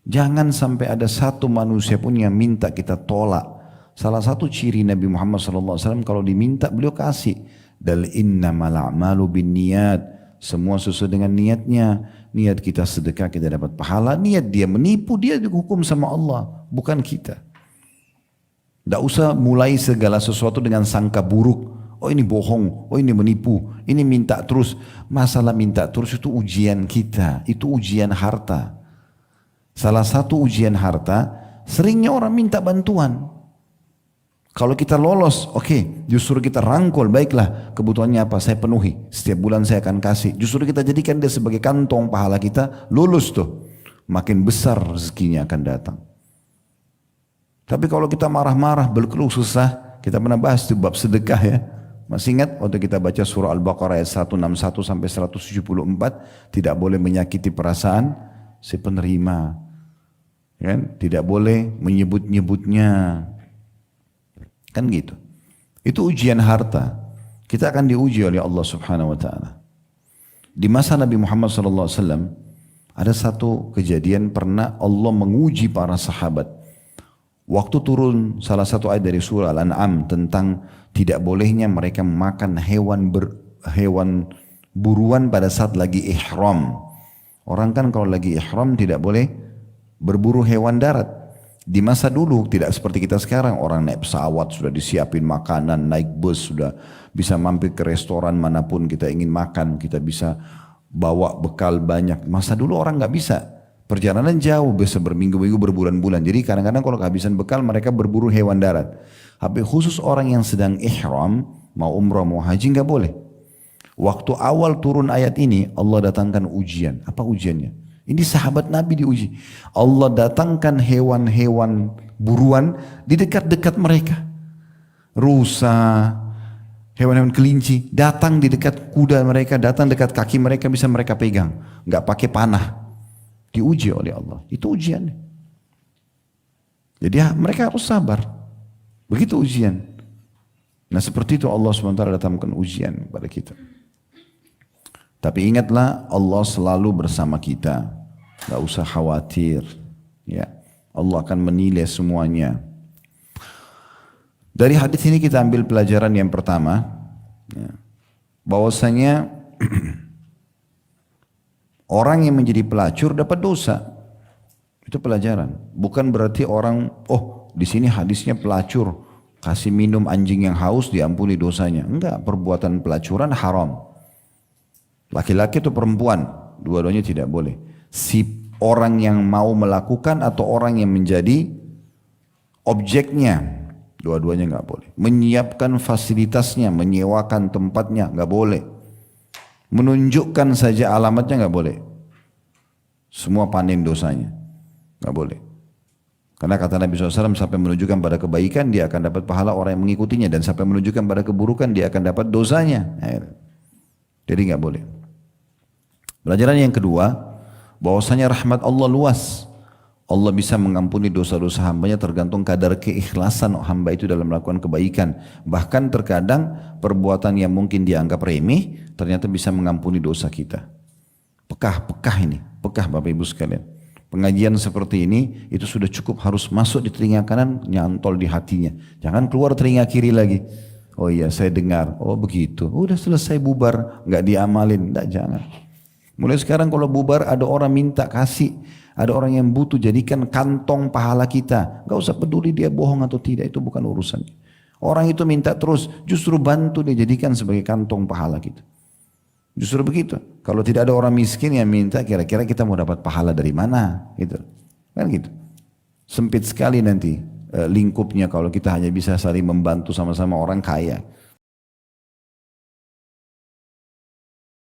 Jangan sampai ada satu manusia pun yang minta kita tolak. Salah satu ciri Nabi Muhammad SAW kalau diminta beliau kasih. Dal innamal a'malu binniyat. Semua sesuai dengan niatnya. Niat kita sedekah kita dapat pahala. Niat dia menipu dia dihukum sama Allah. Bukan kita. Tidak usah mulai segala sesuatu dengan sangka buruk. Oh ini bohong, oh ini menipu, ini minta terus. Masalah minta terus itu ujian kita, itu ujian harta. Salah satu ujian harta, seringnya orang minta bantuan. Kalau kita lolos, oke, justru kita rangkul, baiklah kebutuhannya apa, saya penuhi. Setiap bulan saya akan kasih. Justru kita jadikan dia sebagai kantong pahala kita, lulus tuh. Makin besar rezekinya akan datang. Tapi kalau kita marah-marah, berkeluh susah, kita pernah bahas di bab sedekah ya. Masih ingat waktu kita baca surah Al-Baqarah ayat 161 sampai 174, tidak boleh menyakiti perasaan si penerima. Kan? Tidak boleh menyebut-nyebutnya. Kan gitu. Itu ujian harta. Kita akan diuji oleh Allah Subhanahu wa taala. Di masa Nabi Muhammad SAW ada satu kejadian pernah Allah menguji para sahabat. Waktu turun salah satu ayat dari surah Al-An'am tentang tidak bolehnya mereka memakan hewan buruan pada saat lagi ihram. Orang kan kalau lagi ihram tidak boleh berburu hewan darat. Di masa dulu tidak seperti kita sekarang, orang naik pesawat sudah disiapin makanan, naik bus sudah bisa mampir ke restoran manapun kita ingin makan, kita bisa bawa bekal banyak. Masa dulu orang nggak bisa. Perjalanan jauh, bisa berminggu-minggu, berbulan-bulan. Jadi kadang-kadang kalau kehabisan bekal mereka berburu hewan darat. Tapi khusus orang yang sedang ihram, mau umrah, mau haji nggak boleh. Waktu awal turun ayat ini, Allah datangkan ujian. Apa ujiannya? Ini sahabat Nabi diuji. Allah datangkan hewan-hewan buruan di dekat-dekat mereka. Rusa, hewan-hewan kelinci, datang di dekat kuda mereka, datang dekat kaki mereka, bisa mereka pegang. Nggak pakai panah. Diuji oleh Allah. Itu ujiannya. Jadi mereka harus sabar. Begitu ujian. Nah seperti itu Allah SWT datangkan ujian kepada kita. Tapi ingatlah Allah selalu bersama kita. Gak usah khawatir. Ya, Allah akan menilai semuanya. Dari hadis ini kita ambil pelajaran yang pertama. Ya, bahwasanya orang yang menjadi pelacur dapat dosa. Itu pelajaran. Bukan berarti orang, oh di sini hadisnya pelacur, kasih minum anjing yang haus diampuni dosanya. Enggak, perbuatan pelacuran haram. Laki-laki atau perempuan, dua-duanya tidak boleh. Si orang yang mau melakukan atau orang yang menjadi objeknya, dua-duanya enggak boleh. Menyiapkan fasilitasnya, menyewakan tempatnya, enggak boleh. Menunjukkan saja alamatnya nggak boleh. Semua panen dosanya. Nggak boleh. Karena kata Nabi SAW sampai menunjukkan pada kebaikan dia akan dapat pahala orang yang mengikutinya. Dan sampai menunjukkan pada keburukan dia akan dapat dosanya. Jadi nggak boleh. Pelajaran yang kedua. Bahwasanya rahmat Allah luas. Allah bisa mengampuni dosa-dosa hambanya tergantung kadar keikhlasan hamba itu dalam melakukan kebaikan. Bahkan terkadang perbuatan yang mungkin dianggap remeh ternyata bisa mengampuni dosa kita. Pekah ini, pekah Bapak Ibu sekalian. Pengajian seperti ini itu sudah cukup harus masuk di telinga kanan, nyantol di hatinya. Jangan keluar telinga kiri lagi. Oh iya saya dengar, oh begitu. Udah selesai bubar, nggak diamalin, nggak jangan. Mulai sekarang kalau bubar ada orang minta kasih. Ada orang yang butuh, jadikan kantong pahala kita. Gak usah peduli dia bohong atau tidak, itu bukan urusan. Orang itu minta terus, justru bantu dia jadikan sebagai kantong pahala kita. Justru begitu. Kalau tidak ada orang miskin yang minta, kira-kira kita mau dapat pahala dari mana? Gitu. Kan gitu. Sempit sekali nanti lingkupnya kalau kita hanya bisa saling membantu sama-sama orang kaya.